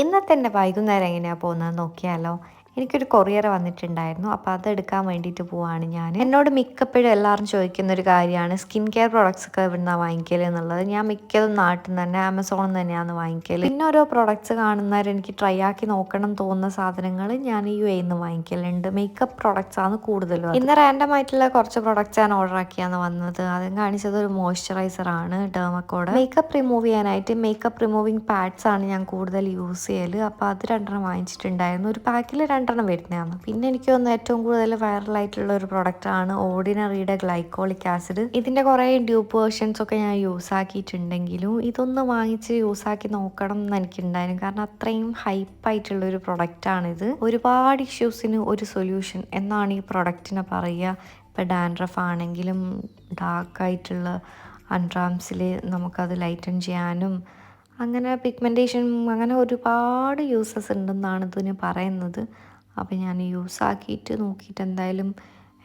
ഇന്നത്തെ എൻ്റെ വൈകുന്നേരം എങ്ങനെയാണ് പോകുന്നത് നോക്കിയാലോ. എനിക്കൊരു കൊറിയർ വന്നിട്ടുണ്ടായിരുന്നു, അപ്പോൾ അതെടുക്കാൻ വേണ്ടിയിട്ട് പോവാണ് ഞാൻ. എന്നോട് മിക്കപ്പോഴും എല്ലാവരും ചോദിക്കുന്ന ഒരു കാര്യമാണ് സ്കിൻ കെയർ പ്രോഡക്റ്റ്സ് ഒക്കെ ഇവിടുന്നാണ് വാങ്ങിക്കൽ എന്നുള്ളത്. ഞാൻ മിക്കതും നാട്ടിൽ നിന്ന് തന്നെ ആമസോണിൽ നിന്ന് തന്നെയാണ് വാങ്ങിക്കൽ. പിന്നെ ഓരോ പ്രോഡക്റ്റ്സ് കാണുന്നവർ എനിക്ക് ട്രൈ ആക്കി നോക്കണം തോന്നുന്ന സാധനങ്ങൾ ഞാൻ UAE നിന്ന് വാങ്ങിക്കലുണ്ട്. മേക്കപ്പ് പ്രോഡക്റ്റ്സ് ആണ് കൂടുതലും. ഇന്ന് റാൻഡം ആയിട്ടുള്ള കുറച്ച് പ്രോഡക്റ്റ്സ് ഞാൻ ഓർഡർ ആക്കിയാണ് വന്നത്. ആദ്യം കാണിച്ചത് ഒരു മോയ്സ്ചറൈസർ ആണ്, ഡെർമക്കോടെ. മേക്കപ്പ് റിമൂവ് ചെയ്യാനായിട്ട് മേക്കപ്പ് റിമൂവിങ് പാഡ്സ് ആണ് ഞാൻ കൂടുതൽ യൂസ് ചെയ്യൽ. അപ്പോൾ അത് 2 വാങ്ങിച്ചിട്ടുണ്ടായിരുന്നു. ഒരു പാക്കിൽ 2 വരുന്നതാണ്. പിന്നെ എനിക്ക് തോന്നുന്നു ഏറ്റവും കൂടുതൽ വൈറലായിട്ടുള്ള ഒരു പ്രൊഡക്റ്റ് ആണ് ഓർഡിനറിയുടെ ഗ്ലൈക്കോളിക് ആസിഡ്. ഇതിന്റെ കുറേ ഡ്യൂപ്പ് വേർഷൻസ് ഒക്കെ ഞാൻ യൂസ് ആക്കിയിട്ടുണ്ടെങ്കിലും ഇതൊന്ന് വാങ്ങിച്ച് യൂസ് ആക്കി നോക്കണം എന്ന് എനിക്കുണ്ടായിരുന്നു. കാരണം അത്രയും ഹൈപ്പായിട്ടുള്ള ഒരു പ്രൊഡക്റ്റ് ആണിത്. ഒരുപാട് ഇഷ്യൂസിന് ഒരു സൊല്യൂഷൻ എന്നാണ് ഈ പ്രൊഡക്റ്റിനെ പറയുക. ഇപ്പോൾ ഡാൻഡ്രഫ് ആണെങ്കിലും ഡാർക്കായിട്ടുള്ള അൺട്രാംസിൽ നമുക്കത് ലൈറ്റൻ ചെയ്യാനും അങ്ങനെ പിഗ്മെൻറ്റേഷൻ അങ്ങനെ ഒരുപാട് യൂസസ് ഉണ്ടെന്നാണ് ഇതിന് പറയുന്നത്. അപ്പോൾ ഞാൻ യൂസ് ആക്കിയിട്ട് നോക്കിയിട്ട് എന്തായാലും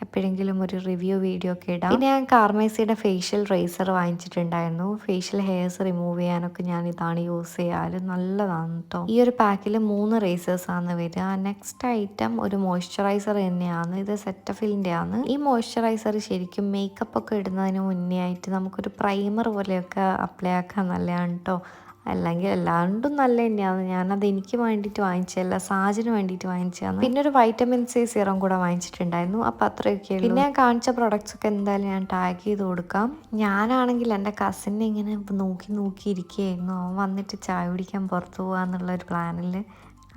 എപ്പോഴെങ്കിലും ഒരു റിവ്യൂ വീഡിയോ ഒക്കെ ഇടാം. പിന്നെ ഞാൻ കാർമേസിയുടെ ഫേഷ്യൽ റേസർ വാങ്ങിച്ചിട്ടുണ്ടായിരുന്നു. ഫേഷ്യൽ ഹെയർസ് റിമൂവ് ചെയ്യാനൊക്കെ ഞാൻ ഇതാണ് യൂസ് ചെയ്യാറ്. നല്ലതാണ് കേട്ടോ. ഈ ഒരു പാക്കിൽ 3 റേസേഴ്സാണ് വരിക. നെക്സ്റ്റ് ഐറ്റം ഒരു മോയ്സ്ചറൈസർ തന്നെയാണ്. ഇത് സെറ്റഫിലിൻ്റെ ആണ്. ഈ മോയ്സ്ചറൈസർ ശരിക്കും മേക്കപ്പ് ഒക്കെ ഇടുന്നതിന് മുന്നേ ആയിട്ട് നമുക്കൊരു പ്രൈമർ പോലെയൊക്കെ അപ്ലൈ ആക്കാൻ നല്ലതാണ് കേട്ടോ. അല്ലെങ്കിൽ എല്ലാണ്ടും നല്ല തന്നെയാണ്. ഞാനത് എനിക്ക് വേണ്ടിയിട്ട് വാങ്ങിച്ചതല്ല, സാജിന് വേണ്ടിയിട്ട് വാങ്ങിച്ചതാണ്. പിന്നെ ഒരു വൈറ്റമിൻ C സിറം കൂടെ വാങ്ങിച്ചിട്ടുണ്ടായിരുന്നു. അപ്പോൾ അത്രയൊക്കെ. പിന്നെ ഞാൻ കാണിച്ച പ്രൊഡക്ട്സ് ഒക്കെ എന്തായാലും ഞാൻ ടാഗ് ചെയ്ത് കൊടുക്കാം. ഞാനാണെങ്കിൽ എൻ്റെ കസിനെ ഇങ്ങനെ നോക്കി ഇരിക്കുകയായിരുന്നു. അവൻ വന്നിട്ട് ചായ കുടിക്കാൻ പുറത്ത് പോകാന്നുള്ളൊരു പ്ലാനിൽ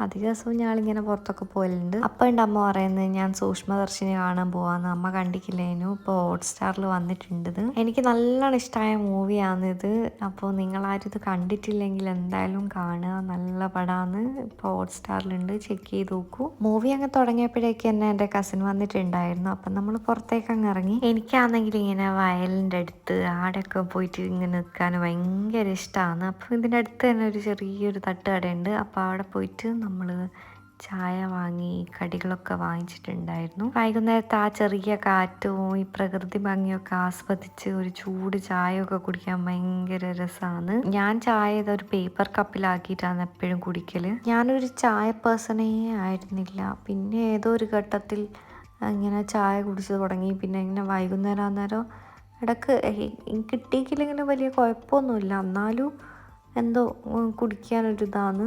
അധിക ദിവസവും ഞാനിങ്ങനെ പുറത്തൊക്കെ പോകലുണ്ട്. അപ്പം ഉണ്ട് അമ്മ പറയുന്നത് ഞാൻ സൂക്ഷ്മദർശിനി കാണാൻ പോവാന്ന്. അമ്മ കണ്ടിട്ടില്ലേനു, ഇപ്പോൾ ഹോട്ട്സ്റ്റാറിൽ വന്നിട്ടുണ്ട്. എനിക്ക് നല്ലോണം ഇഷ്ടമായ മൂവിയാണിത്. അപ്പോൾ നിങ്ങളാരും ഇത് കണ്ടിട്ടില്ലെങ്കിൽ എന്തായാലും കാണുക, നല്ല പടമാണ്. ഇപ്പോൾ ഹോട്ട്സ്റ്റാറിലുണ്ട്, ചെക്ക് ചെയ്ത് നോക്കൂ. മൂവി അങ്ങ് തുടങ്ങിയപ്പോഴേക്ക് തന്നെ എൻ്റെ കസിൻ വന്നിട്ടുണ്ടായിരുന്നു. അപ്പം നമ്മൾ പുറത്തേക്ക് അങ്ങ് ഇറങ്ങി. എനിക്കാണെങ്കിൽ ഇങ്ങനെ വയലിൻ്റെ അടുത്ത് ആടെയൊക്കെ പോയിട്ട് ഇങ്ങനെ നിൽക്കാൻ ഭയങ്കര ഇഷ്ടമാണ്. അപ്പോൾ ഇതിൻ്റെ അടുത്ത് തന്നെ ഒരു ചെറിയൊരു തട്ടുകടയുണ്ട്. അപ്പോൾ അവിടെ പോയിട്ട് നമ്മൾ ചായ വാങ്ങി കടികളൊക്കെ വാങ്ങിച്ചിട്ടുണ്ടായിരുന്നു. വൈകുന്നേരത്തെ ആ ചെറിയ കാറ്റും ഈ പ്രകൃതി ഭംഗിയൊക്കെ ആസ്വദിച്ച് ഒരു ചൂട് ചായയൊക്കെ കുടിക്കാൻ ഭയങ്കര രസമാണ്. ഞാൻ ചായ ഇതൊരു പേപ്പർ കപ്പിലാക്കിയിട്ടാണ് എപ്പോഴും കുടിക്കൽ. ഞാനൊരു ചായ പേഴ്സണേ ആയിരുന്നില്ല. പിന്നെ ഏതോ ഒരു ഘട്ടത്തിൽ ഇങ്ങനെ ചായ കുടിച്ച് തുടങ്ങി. പിന്നെ ഇങ്ങനെ വൈകുന്നേരം അന്നേരം ഇടയ്ക്ക് കിട്ടിയിട്ടില്ലെങ്കിലും വലിയ കുഴപ്പമൊന്നുമില്ല. എന്നാലും എന്തോ കുടിക്കാനൊരിതാണ്.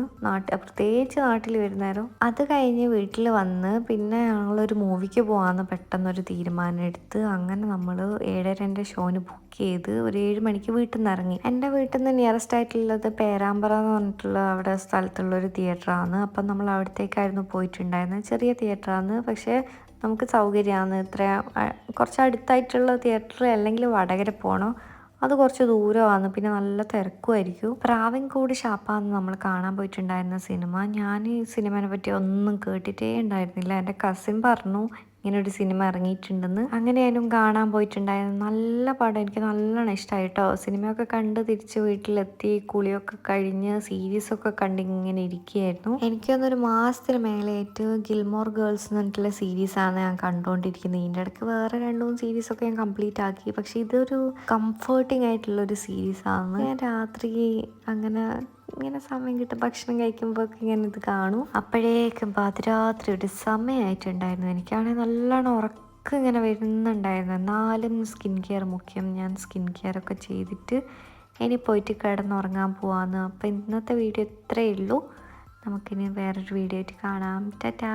പ്രത്യേകിച്ച് നാട്ടിൽ വരുന്നേരം. അത് കഴിഞ്ഞ് വീട്ടിൽ വന്ന് പിന്നെ ഞങ്ങളൊരു മൂവിക്ക് പോകാമെന്ന് പെട്ടെന്നൊരു തീരുമാനം എടുത്ത് അങ്ങനെ നമ്മൾ 7:30 ഷോന് ബുക്ക് ചെയ്ത് ഒരു 7 മണിക്ക് വീട്ടിൽ നിന്ന് ഇറങ്ങി. എൻ്റെ വീട്ടിൽ നിന്ന് നിയറസ്റ്റ് ആയിട്ടുള്ളത് പേരാമ്പ്ര എന്ന് പറഞ്ഞിട്ടുള്ള അവിടെ സ്ഥലത്തുള്ളൊരു തിയേറ്ററാണ്. അപ്പം നമ്മൾ അവിടത്തേക്കായിരുന്നു പോയിട്ടുണ്ടായിരുന്നത്. ചെറിയ തിയേറ്ററാണ്, പക്ഷേ നമുക്ക് സൗകര്യമാണ്. കുറച്ച് അടുത്തായിട്ടുള്ള തിയേറ്റർ അല്ലെങ്കിൽ വടകര പോകണം. അത് കുറച്ച് ദൂരമാണ്, പിന്നെ നല്ല തിരക്കുമായിരിക്കും. പ്രാവൻകൂട് ഷാപ്പാന്ന് നമ്മൾ കാണാൻ പോയിട്ടുണ്ടായിരുന്ന സിനിമ. ഞാൻ ഈ സിനിമയെ പറ്റി ഒന്നും കേട്ടിട്ടേ ഉണ്ടായിരുന്നില്ല. എൻ്റെ കസിൻ പറഞ്ഞു ഇങ്ങനെ ഒരു സിനിമ ഇറങ്ങിയിട്ടുണ്ടെന്ന്. അങ്ങനെയായാലും കാണാൻ പോയിട്ടുണ്ടായിരുന്നു. നല്ല പടം, എനിക്ക് നല്ലോണം ഇഷ്ടമായി കേട്ടോ. സിനിമയൊക്കെ കണ്ട് തിരിച്ച് വീട്ടിലെത്തി കുളിയൊക്കെ കഴിഞ്ഞ് സീരീസൊക്കെ കണ്ട് ഇങ്ങനെ ഇരിക്കുകയായിരുന്നു. എനിക്കൊന്നൊരു മാസത്തിന് മേലെയായിട്ട് ഗിൽമോർ ഗേൾസ് എന്ന് പറഞ്ഞിട്ടുള്ള സീരീസാണ് ഞാൻ കണ്ടുകൊണ്ടിരിക്കുന്നത്. ഇതിൻ്റെ ഇടയ്ക്ക് വേറെ 2-3 സീരീസൊക്കെ ഞാൻ കംപ്ലീറ്റ് ആക്കി. പക്ഷേ ഇതൊരു കംഫർട്ടിങ് ആയിട്ടുള്ളൊരു സീരീസാണ്. ഞാൻ രാത്രി ഇങ്ങനെ സമയം കിട്ടും ഭക്ഷണം കഴിക്കുമ്പോഴൊക്കെ ഇങ്ങനെ ഇത് കാണും. അപ്പോഴേക്കും പാതിരാത്രി ഒരു സമയമായിട്ടുണ്ടായിരുന്നു. എനിക്കാണെങ്കിൽ നല്ലോണം ഉറക്കം ഇങ്ങനെ വരുന്നുണ്ടായിരുന്നു. എന്നാലും സ്കിൻ കെയർ മുഖ്യം. ഞാൻ സ്കിൻ കെയർ ഒക്കെ ചെയ്തിട്ട് ഇനി പോയിട്ട് കിടന്നുറങ്ങാൻ പോവാന്ന്. അപ്പോൾ ഇന്നത്തെ വീഡിയോ ഇത്രയേ ഉള്ളൂ. നമുക്കിനി വേറൊരു വീഡിയോ ആയിട്ട് കാണാം. ടാറ്റാ.